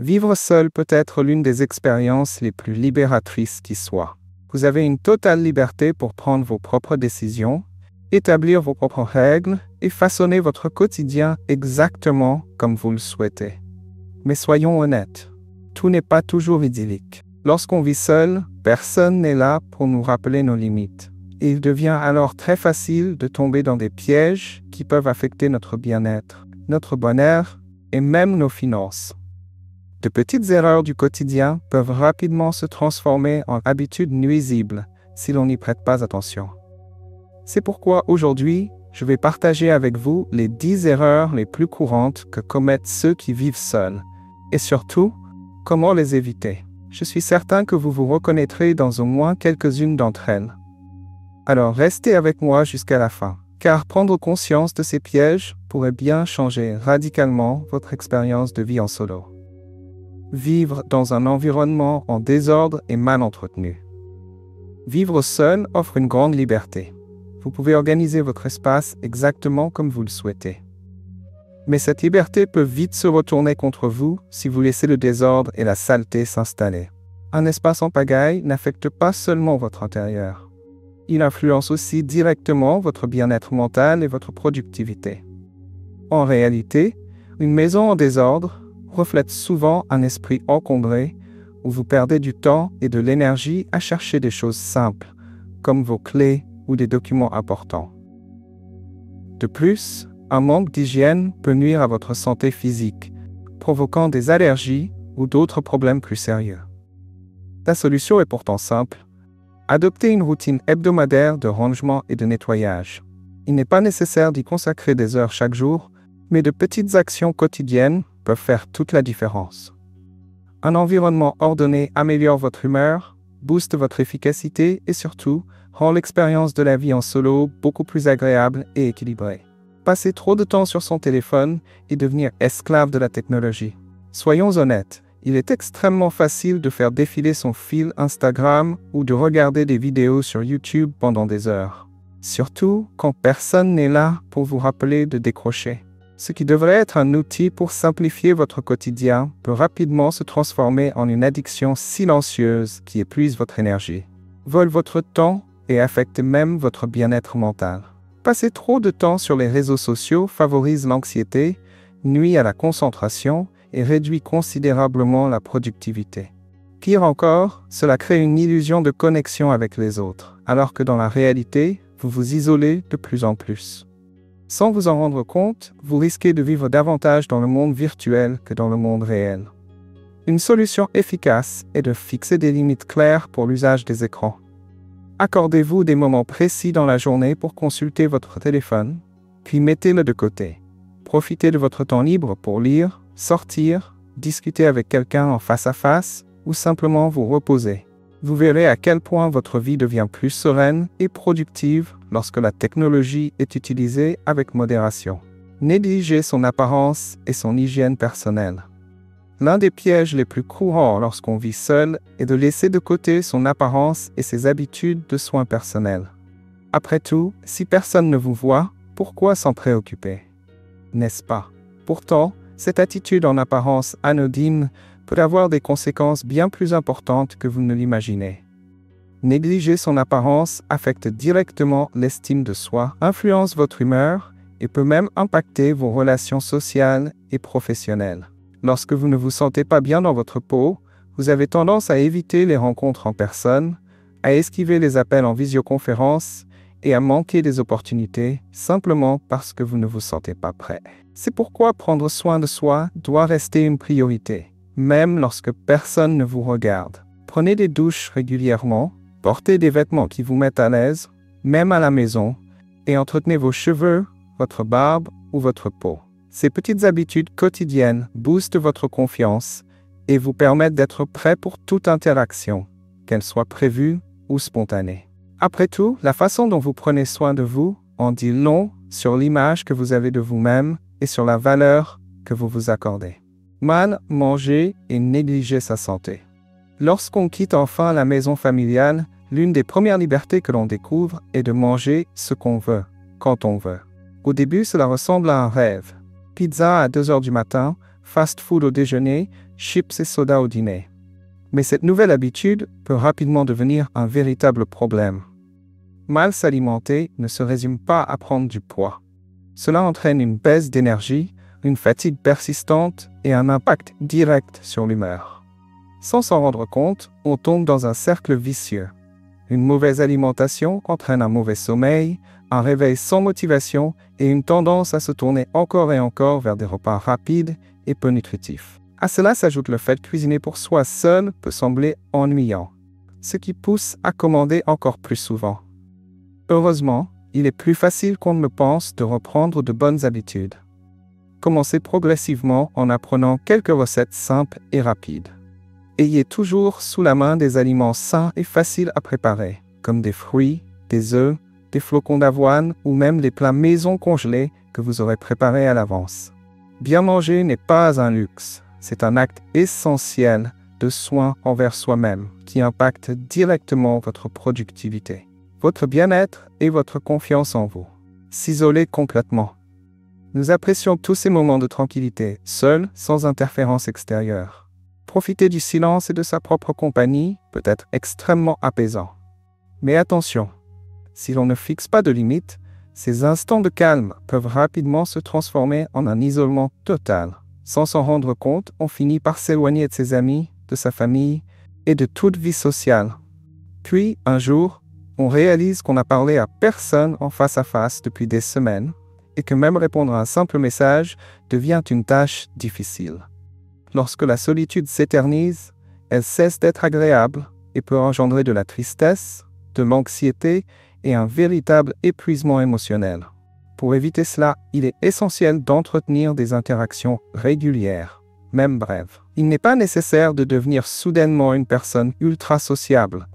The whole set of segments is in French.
Vivre seul peut être l'une des expériences les plus libératrices qui soient. Vous avez une totale liberté pour prendre vos propres décisions, établir vos propres règles et façonner votre quotidien exactement comme vous le souhaitez. Mais soyons honnêtes, tout n'est pas toujours idyllique. Lorsqu'on vit seul, personne n'est là pour nous rappeler nos limites. Et il devient alors très facile de tomber dans des pièges qui peuvent affecter notre bien-être, notre bonheur et même nos finances. De petites erreurs du quotidien peuvent rapidement se transformer en habitudes nuisibles si l'on n'y prête pas attention. C'est pourquoi aujourd'hui, je vais partager avec vous les 10 erreurs les plus courantes que commettent ceux qui vivent seuls, et surtout, comment les éviter. Je suis certain que vous vous reconnaîtrez dans au moins quelques-unes d'entre elles. Alors restez avec moi jusqu'à la fin, car prendre conscience de ces pièges pourrait bien changer radicalement votre expérience de vie en solo. Vivre dans un environnement en désordre et mal entretenu. Vivre seul offre une grande liberté. Vous pouvez organiser votre espace exactement comme vous le souhaitez. Mais cette liberté peut vite se retourner contre vous si vous laissez le désordre et la saleté s'installer. Un espace en pagaille n'affecte pas seulement votre intérieur. Il influence aussi directement votre bien-être mental et votre productivité. En réalité, une maison en désordre reflète souvent un esprit encombré où vous perdez du temps et de l'énergie à chercher des choses simples, comme vos clés ou des documents importants. De plus, un manque d'hygiène peut nuire à votre santé physique, provoquant des allergies ou d'autres problèmes plus sérieux. La solution est pourtant simple. Adoptez une routine hebdomadaire de rangement et de nettoyage. Il n'est pas nécessaire d'y consacrer des heures chaque jour, mais de petites actions quotidiennes peuvent faire toute la différence. Un environnement ordonné améliore votre humeur, booste votre efficacité et surtout, rend l'expérience de la vie en solo beaucoup plus agréable et équilibrée. Passer trop de temps sur son téléphone et devenir esclave de la technologie. Soyons honnêtes, il est extrêmement facile de faire défiler son fil Instagram ou de regarder des vidéos sur YouTube pendant des heures. Surtout quand personne n'est là pour vous rappeler de décrocher. Ce qui devrait être un outil pour simplifier votre quotidien peut rapidement se transformer en une addiction silencieuse qui épuise votre énergie, vole votre temps et affecte même votre bien-être mental. Passer trop de temps sur les réseaux sociaux favorise l'anxiété, nuit à la concentration et réduit considérablement la productivité. Pire encore, cela crée une illusion de connexion avec les autres, alors que dans la réalité, vous vous isolez de plus en plus. Sans vous en rendre compte, vous risquez de vivre davantage dans le monde virtuel que dans le monde réel. Une solution efficace est de fixer des limites claires pour l'usage des écrans. Accordez-vous des moments précis dans la journée pour consulter votre téléphone, puis mettez-le de côté. Profitez de votre temps libre pour lire, sortir, discuter avec quelqu'un en face à face ou simplement vous reposer. Vous verrez à quel point votre vie devient plus sereine et productive lorsque la technologie est utilisée avec modération. Négligez son apparence et son hygiène personnelle. L'un des pièges les plus courants lorsqu'on vit seul est de laisser de côté son apparence et ses habitudes de soins personnels. Après tout, si personne ne vous voit, pourquoi s'en préoccuper? N'est-ce pas? Pourtant, cette attitude en apparence anodine peut avoir des conséquences bien plus importantes que vous ne l'imaginez. Négliger son apparence affecte directement l'estime de soi, influence votre humeur et peut même impacter vos relations sociales et professionnelles. Lorsque vous ne vous sentez pas bien dans votre peau, vous avez tendance à éviter les rencontres en personne, à esquiver les appels en visioconférence et à manquer des opportunités simplement parce que vous ne vous sentez pas prêt. C'est pourquoi prendre soin de soi doit rester une priorité, même lorsque personne ne vous regarde. Prenez des douches régulièrement, portez des vêtements qui vous mettent à l'aise, même à la maison, et entretenez vos cheveux, votre barbe ou votre peau. Ces petites habitudes quotidiennes boostent votre confiance et vous permettent d'être prêt pour toute interaction, qu'elle soit prévue ou spontanée. Après tout, la façon dont vous prenez soin de vous en dit long sur l'image que vous avez de vous-même et sur la valeur que vous vous accordez. Mal manger et négliger sa santé. Lorsqu'on quitte enfin la maison familiale, l'une des premières libertés que l'on découvre est de manger ce qu'on veut, quand on veut. Au début, cela ressemble à un rêve. Pizza à 2 heures du matin, fast-food au déjeuner, chips et soda au dîner. Mais cette nouvelle habitude peut rapidement devenir un véritable problème. Mal s'alimenter ne se résume pas à prendre du poids. Cela entraîne une baisse d'énergie, une fatigue persistante et un impact direct sur l'humeur. Sans s'en rendre compte, on tombe dans un cercle vicieux. Une mauvaise alimentation entraîne un mauvais sommeil, un réveil sans motivation et une tendance à se tourner encore et encore vers des repas rapides et peu nutritifs. À cela s'ajoute le fait que cuisiner pour soi seul peut sembler ennuyant, ce qui pousse à commander encore plus souvent. Heureusement, il est plus facile qu'on ne le pense de reprendre de bonnes habitudes. Commencez progressivement en apprenant quelques recettes simples et rapides. Ayez toujours sous la main des aliments sains et faciles à préparer, comme des fruits, des œufs, des flocons d'avoine ou même les plats maison congelés que vous aurez préparés à l'avance. Bien manger n'est pas un luxe. C'est un acte essentiel de soin envers soi-même qui impacte directement votre productivité, votre bien-être et votre confiance en vous. S'isoler complètement. Nous apprécions tous ces moments de tranquillité, seuls, sans interférence extérieure. Profiter du silence et de sa propre compagnie peut être extrêmement apaisant. Mais attention, si l'on ne fixe pas de limites, ces instants de calme peuvent rapidement se transformer en un isolement total. Sans s'en rendre compte, on finit par s'éloigner de ses amis, de sa famille et de toute vie sociale. Puis, un jour, on réalise qu'on n'a parlé à personne en face à face depuis des semaines et que même répondre à un simple message devient une tâche difficile. Lorsque la solitude s'éternise, elle cesse d'être agréable et peut engendrer de la tristesse, de l'anxiété et un véritable épuisement émotionnel. Pour éviter cela, il est essentiel d'entretenir des interactions régulières, même brèves. Il n'est pas nécessaire de devenir soudainement une personne ultra sociable.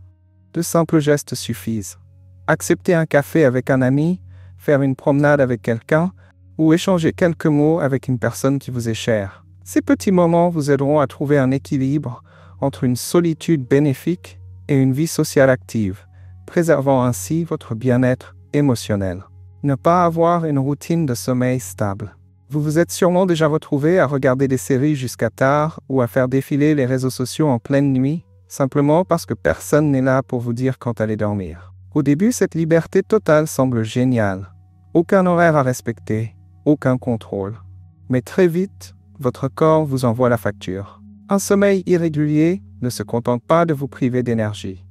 De simples gestes suffisent. Accepter un café avec un ami, faire une promenade avec quelqu'un ou échanger quelques mots avec une personne qui vous est chère. Ces petits moments vous aideront à trouver un équilibre entre une solitude bénéfique et une vie sociale active, préservant ainsi votre bien-être émotionnel. Ne pas avoir une routine de sommeil stable. Vous vous êtes sûrement déjà retrouvé à regarder des séries jusqu'à tard ou à faire défiler les réseaux sociaux en pleine nuit, simplement parce que personne n'est là pour vous dire quand aller dormir. Au début, cette liberté totale semble géniale. Aucun horaire à respecter, aucun contrôle. Mais très vite, votre corps vous envoie la facture. Un sommeil irrégulier ne se contente pas de vous priver d'énergie.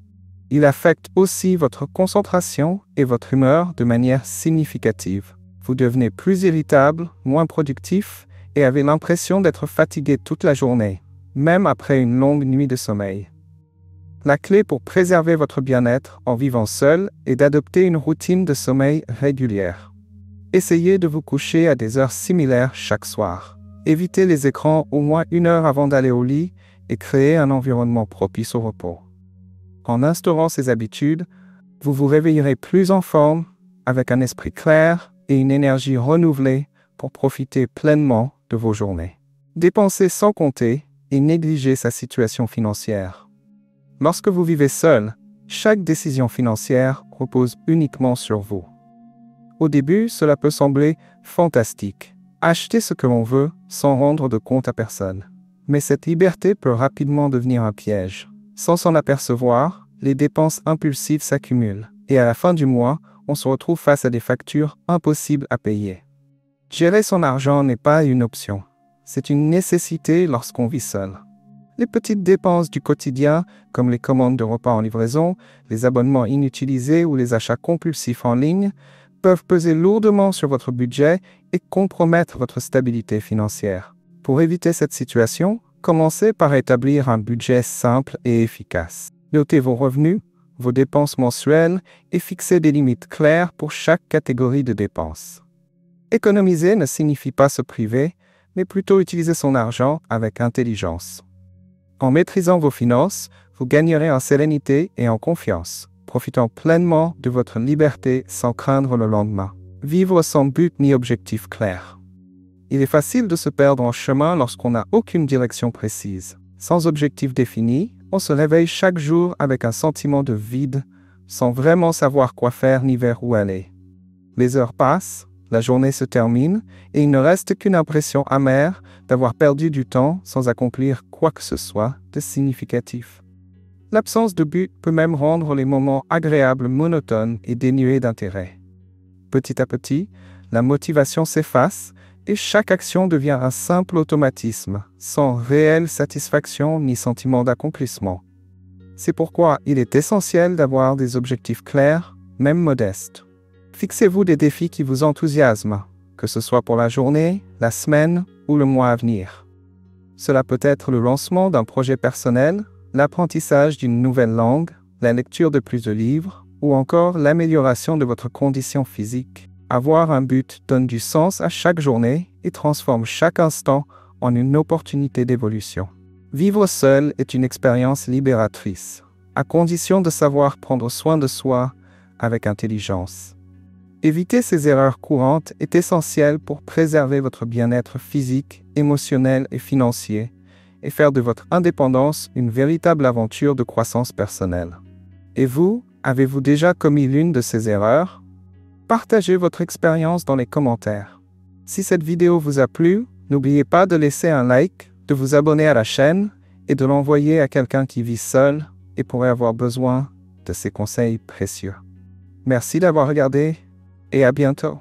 Il affecte aussi votre concentration et votre humeur de manière significative. Vous devenez plus irritable, moins productif et avez l'impression d'être fatigué toute la journée, même après une longue nuit de sommeil. La clé pour préserver votre bien-être en vivant seul est d'adopter une routine de sommeil régulière. Essayez de vous coucher à des heures similaires chaque soir. Évitez les écrans au moins 1 heure avant d'aller au lit et créez un environnement propice au repos. En instaurant ces habitudes, vous vous réveillerez plus en forme, avec un esprit clair et une énergie renouvelée pour profiter pleinement de vos journées. Dépensez sans compter et négligez sa situation financière. Lorsque vous vivez seul, chaque décision financière repose uniquement sur vous. Au début, cela peut sembler fantastique. Acheter ce que l'on veut sans rendre de compte à personne. Mais cette liberté peut rapidement devenir un piège. Sans s'en apercevoir, les dépenses impulsives s'accumulent. Et à la fin du mois, on se retrouve face à des factures impossibles à payer. Gérer son argent n'est pas une option. C'est une nécessité lorsqu'on vit seul. Les petites dépenses du quotidien, comme les commandes de repas en livraison, les abonnements inutilisés ou les achats compulsifs en ligne, peuvent peser lourdement sur votre budget et compromettre votre stabilité financière. Pour éviter cette situation, commencez par établir un budget simple et efficace. Notez vos revenus, vos dépenses mensuelles et fixez des limites claires pour chaque catégorie de dépenses. Économiser ne signifie pas se priver, mais plutôt utiliser son argent avec intelligence. En maîtrisant vos finances, vous gagnerez en sérénité et en confiance, profitant pleinement de votre liberté sans craindre le lendemain. Vivre sans but ni objectif clair. Il est facile de se perdre en chemin lorsqu'on n'a aucune direction précise. Sans objectif défini, on se réveille chaque jour avec un sentiment de vide, sans vraiment savoir quoi faire ni vers où aller. Les heures passent, la journée se termine et il ne reste qu'une impression amère d'avoir perdu du temps sans accomplir quoi que ce soit de significatif. L'absence de but peut même rendre les moments agréables monotones et dénués d'intérêt. Petit à petit, la motivation s'efface et chaque action devient un simple automatisme, sans réelle satisfaction ni sentiment d'accomplissement. C'est pourquoi il est essentiel d'avoir des objectifs clairs, même modestes. Fixez-vous des défis qui vous enthousiasment, que ce soit pour la journée, la semaine ou le mois à venir. Cela peut être le lancement d'un projet personnel, l'apprentissage d'une nouvelle langue, la lecture de plus de livres, ou encore l'amélioration de votre condition physique. Avoir un but donne du sens à chaque journée et transforme chaque instant en une opportunité d'évolution. Vivre seul est une expérience libératrice, à condition de savoir prendre soin de soi avec intelligence. Éviter ces erreurs courantes est essentiel pour préserver votre bien-être physique, émotionnel et financier, et faire de votre indépendance une véritable aventure de croissance personnelle. Et vous, avez-vous déjà commis l'une de ces erreurs? Partagez votre expérience dans les commentaires. Si cette vidéo vous a plu, n'oubliez pas de laisser un like, de vous abonner à la chaîne et de l'envoyer à quelqu'un qui vit seul et pourrait avoir besoin de ces conseils précieux. Merci d'avoir regardé et à bientôt.